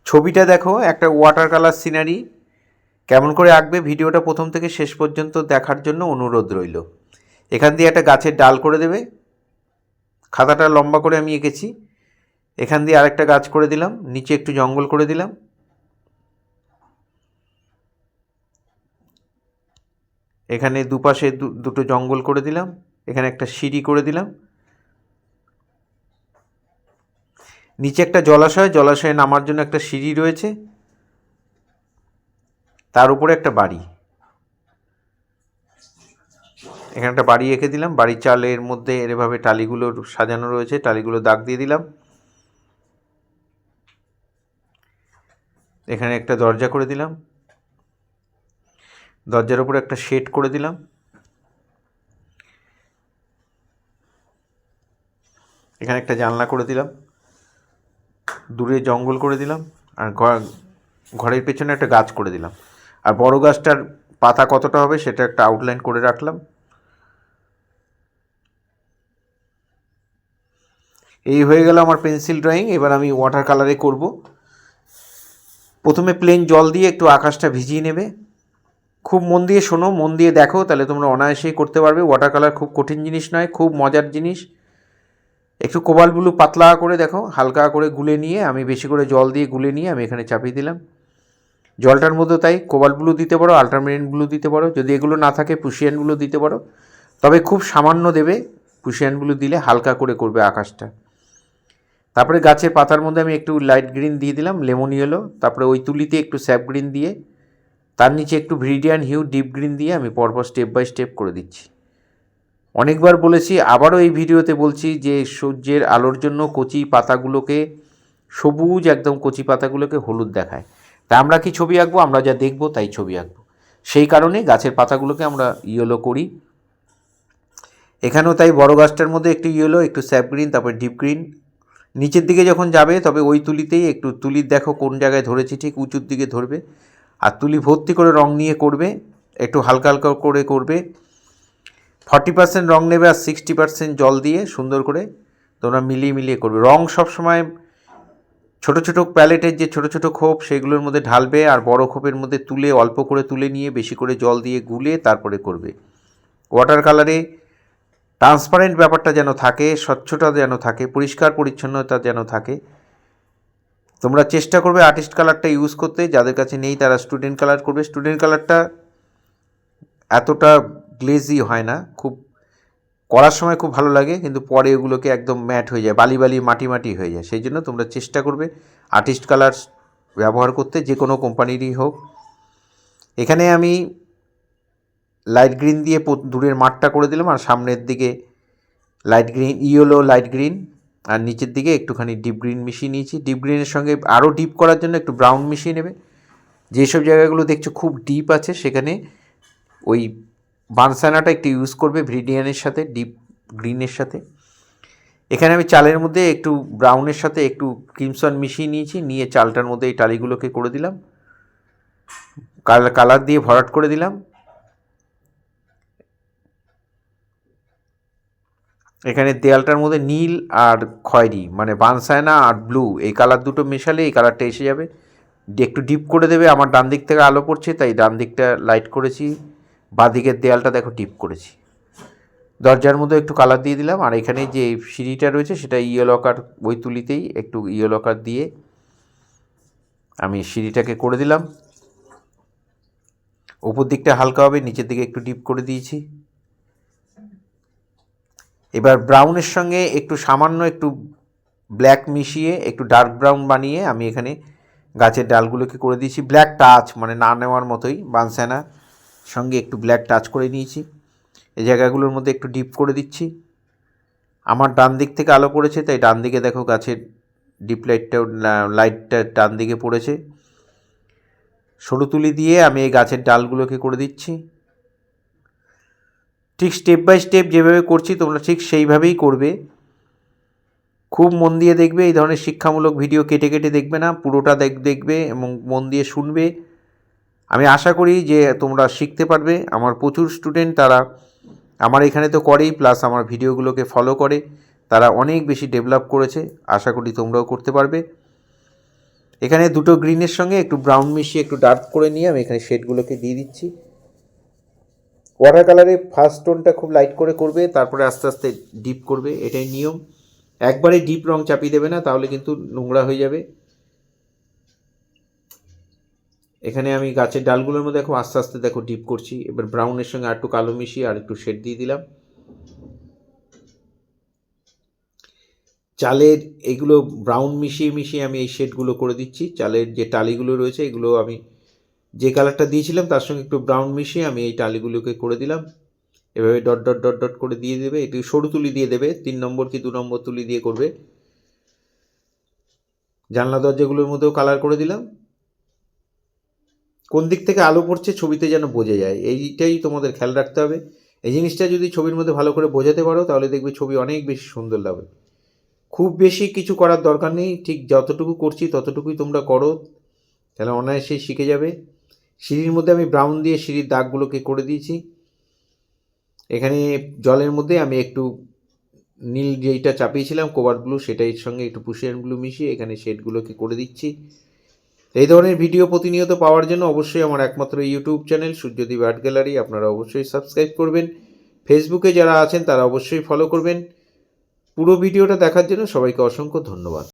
ছবিটা দেখো, একটা ওয়াটার কালার সিনারি কেমন করে আঁকবে ভিডিওটা প্রথম থেকে শেষ পর্যন্ত দেখার জন্য অনুরোধ রইল। এখান দিয়ে একটা গাছের ডাল করে দেবে, খাতাটা লম্বা করে আমি এঁকেছি। এখান দিয়ে আরেকটা গাছ করে দিলাম, নিচে একটু জঙ্গল করে দিলাম, এখানে দুপাশে দুটো জঙ্গল করে দিলাম, এখানে একটা সিঁড়ি করে দিলাম, নিচে একটা জলাশয়ে নামার জন্য একটা সিঁড়ি রয়েছে, তার উপরে একটা বাড়ি, এখানে একটা বাড়ি এঁকে দিলাম। বাড়ির চালের মধ্যে এভাবে টালিগুলো সাজানো রয়েছে, টালিগুলো দাগ দিয়ে দিলাম। এখানে একটা দরজা করে দিলাম, দরজার উপরে একটা শেড করে দিলাম। এখানে একটা জানলা করে দিলাম, দূরে জঙ্গল করে দিলাম, আর ঘরের পেছনে একটা গাছ করে দিলাম। আর বড় গাছটার পাতা কতটা হবে সেটা একটা আউটলাইন করে রাখলাম। এই হয়ে গেল আমার পেন্সিল ড্রয়িং। এবার আমি ওয়াটার কালারে করব। প্রথমে প্লেন জল দিয়ে একটু আকাশটা ভিজিয়ে নেবে। খুব মন দিয়ে শোনো, মন দিয়ে দেখো, তাহলে তোমরা অনায়াসেই করতে পারবে। ওয়াটার কালার খুব কঠিন জিনিস নয়, খুব মজার জিনিস। একটু কোবাল্ট ব্লু পাতলা করে দেখো, হালকা করে গুলে নিয়ে, আমি বেশি করে জল দিয়ে গুলে নিয়ে আমি এখানে চাপিয়ে দিলাম। জলটার মধ্যে তাই কোবাল্ট ব্লু দিতে পারো, আল্ট্রামেরিন ব্লু দিতে পারো, যদি এগুলো না থাকে প্রুশিয়ান ব্লু দিতে পারো, তবে খুব সামান্য দেবে। প্রুশিয়ান ব্লু দিলে হালকা করে করবে আকাশটা। তারপরে গাছের পাতার মধ্যে আমি একটু লাইট গ্রিন দিয়ে দিলাম, লেমন ইয়েলো। তারপরে ওই তুলিতে একটু স্যাপ গ্রিন দিয়ে, তার নিচে একটু ভিরিডিয়ান হিউ ডিপ গ্রিন দিয়ে আমি পরপর স্টেপ বাই স্টেপ করে দিচ্ছি। অনেকবার বলেছি, আবারও এই ভিডিওতে বলছি যে সূর্যের আলোর জন্য কচি পাতাগুলোকে সবুজ, একদম কচি পাতাগুলোকে হলুদ দেখায়। তা আমরা কি ছবি আঁকবো? আমরা যা দেখবো তাই ছবি আঁকবো। সেই কারণে গাছের পাতাগুলোকে আমরা ইয়েলো করি। এখানেও তাই বড় গাছটার মধ্যে একটু ইয়েলো, একটু স্যাপ গ্রিন, তারপর ডিপ গ্রিন। নিচের দিকে যখন যাবে তবে ওই তুলিতেই একটু, তুলির দেখো কোন জায়গায় ধরেছি, ঠিক উঁচুর দিকে ধরবে। আর তুলি ভর্তি করে রং নিয়ে করবে, একটু হালকা হালকা করে করবে। 40% রং নেবে আর 60% জল দিয়ে সুন্দর করে তোমরা মিলিয়ে মিলিয়ে করবে। রং সবসময় ছোটো ছোটো প্যালেটের যে ছোটো ছোটো খোপ সেগুলোর মধ্যে ঢালবে, আর বড় খোপের মধ্যে তুলে অল্প করে তুলে নিয়ে বেশি করে জল দিয়ে গুলে তারপরে করবে। ওয়াটার কালারে ট্রান্সপারেন্ট ব্যাপারটা যেন থাকে, স্বচ্ছতা যেন থাকে, পরিষ্কার পরিচ্ছন্নতা যেন থাকে। তোমরা চেষ্টা করবে আর্টিস্ট কালারটা ইউজ করতে, যাদের কাছে নেই তারা স্টুডেন্ট কালার করবে। স্টুডেন্ট কালারটা এতটা গ্লেজি হয় না, খুব করার সময় খুব ভালো লাগে, কিন্তু পরে এগুলোকে একদম ম্যাট হয়ে যায়, বালি বালি মাটি মাটি হয়ে যায়। সেই জন্য তোমরা চেষ্টা করবে আর্টিস্ট কালার ব্যবহার করতে, যে কোনো কোম্পানিরই হোক। এখানে আমি লাইট গ্রিন দিয়ে দূরের মাঠটা করে দিলাম, আর সামনের দিকে light green, yellow light green, আর নিচের দিকে একটুখানি ডিপ গ্রিন মিশিয়ে নিয়েছি। ডিপ গ্রিনের সঙ্গে আরও ডিপ করার জন্য একটু ব্রাউন মিশিয়ে নেবে। যেসব জায়গাগুলো দেখছো খুব ডিপ আছে সেখানে ওই বানসানাটা একটু ইউজ করবে ভিরিডিয়ানের সাথে, ডিপ গ্রিনের সাথে। এখানে আমি চালের মধ্যে একটু ব্রাউনের সাথে একটু ক্রিমসন মিশিয়ে নিয়েছি, নিয়ে চালটার মধ্যে এই টালিগুলোকে করে দিলাম, কালার দিয়ে ভরাট করে দিলাম। এখানে দেয়ালটার মধ্যে নীল আর খয়েরি, মানে বানসায়না আর ব্লু, এই কালার দুটো মেশালে এই কালারটা এসে যাবে। একটু ডিপ করে দেবে। আমার ডান দিক থেকে আলো পড়ছে তাই ডান দিকটা লাইট করেছি, বাঁ দিকের দেয়ালটা দেখো ডিপ করেছি। দরজার মধ্যে একটু কালার দিয়ে দিলাম, আর এখানে যে সিঁড়িটা রয়েছে সেটা ইয়েলো কার, ওই তুলিতেই একটু ইয়েলো কার দিয়ে আমি সিঁড়িটাকে করে দিলাম। উপর দিকটা হালকা হবে, নিচের দিকে একটু ডিপ করে দিয়েছি। এবার ব্রাউনের সঙ্গে একটু সামান্য একটু ব্ল্যাক মিশিয়ে একটু ডার্ক ব্রাউন বানিয়ে আমি এখানে গাছের ডালগুলোকে করে দিয়েছি ব্ল্যাক টাচ, মানে না নেওয়ার মতোই। বানসানা সঙ্গে একটু ব্ল্যাক টাচ করে নিয়েছি। এই জায়গাগুলোর মধ্যে একটু ডিপ করে দিচ্ছি। আমার ডান দিক থেকে আলো পড়েছে তাই ডান দিকে দেখো গাছের ডিপ লাইটটা ডান দিকে পড়েছে। সরু তুলি দিয়ে আমি এই গাছের ডালগুলোকে করে দিচ্ছি। ঠিক স্টেপ বাই স্টেপ যেভাবে করছি তোমরা ঠিক সেইভাবেই করবে। খুব মন দিয়ে দেখবে, এই ধরনের শিক্ষামূলক ভিডিও কেটে কেটে দেখবে না, পুরোটা দেখবে এবং মন দিয়ে শুনবে। আমি আশা করি যে তোমরা শিখতে পারবে। আমার প্রচুর স্টুডেন্ট তারা আমার এখানে তো করেই, প্লাস আমার ভিডিওগুলোকে ফলো করে, তারা অনেক বেশি ডেভেলপ করেছে। আশা করি তোমরাও করতে পারবে। এখানে দুটো গ্রিনের সঙ্গে একটু ব্রাউন মিশিয়ে একটু ডার্ক করে নিয়ে আমি এখানে শেডগুলোকে দিয়ে দিচ্ছি। ওয়াটার কালারে ফার্স্ট টোনটা খুব লাইট করে করবে, তারপরে আস্তে আস্তে ডিপ করবে, এটাই নিয়ম। একবারে ডিপ রং চাপিয়ে দেবে না, তাহলে কিন্তু নোংরা হয়ে যাবে। এখানে আমি গাছের ডালগুলোর মধ্যে দেখো আস্তে আস্তে দেখো ডিপ করছি। এবার ব্রাউনের সঙ্গে আর একটু কালো মিশিয়ে আর একটু শেড দিয়ে দিলাম। চালের এগুলো ব্রাউন মিশিয়ে মিশিয়ে আমি এই শেডগুলো করে দিচ্ছি। চালের যে টালিগুলো রয়েছে এগুলো আমি যে কালারটা দিয়েছিলাম তার সঙ্গে একটু ব্রাউন মিশিয়ে আমি এই টালিগুলোকে করে দিলাম। এভাবে ডট ডট ডট ডট করে দিয়ে দেবে, একটু সরু তুলি দিয়ে দেবে, 3 নম্বর কি 2 নম্বর তুলি দিয়ে করবে। জানলা দরজাগুলোর মধ্যেও কালার করে দিলাম। কোন দিক থেকে আলো পড়ছে ছবিতে যেন বোঝা যায়, এইটাই তোমাদের খেয়াল রাখতে হবে। এই জিনিসটা যদি ছবির মধ্যে ভালো করে বোঝাতে পারো তাহলে দেখবে ছবি অনেক বেশি সুন্দর লাগবে। খুব বেশি কিছু করার দরকার নেই, ঠিক যতটুকু করছি ততটুকুই তোমরা করো, তাহলে অনায়াসেই শিখে যাবে। সিঁড়ির মধ্যে আমি ব্রাউন দিয়ে সিঁড়ির দাগগুলোকে করে দিয়েছি। এখানে জলের মধ্যে আমি একটু নীল যেইটা চাপিয়েছিলাম কোভার ব্লু, সেটার সঙ্গে একটু পুশিয়ান ব্লু মিশিয়ে এখানে শেডগুলোকে করে দিচ্ছি। এই ধরনের ভিডিও প্রতিনিয়ত পাওয়ার জন্য অবশ্যই আমার একমাত্র YouTube channel Suryadip art gallery আপনারা অবশ্যই সাবস্ক্রাইব করবেন। ফেসবুকে যারা আছেন তারা অবশ্যই ফলো করবেন। পুরো ভিডিওটা দেখার জন্য সবাইকে অসংখ্য ধন্যবাদ।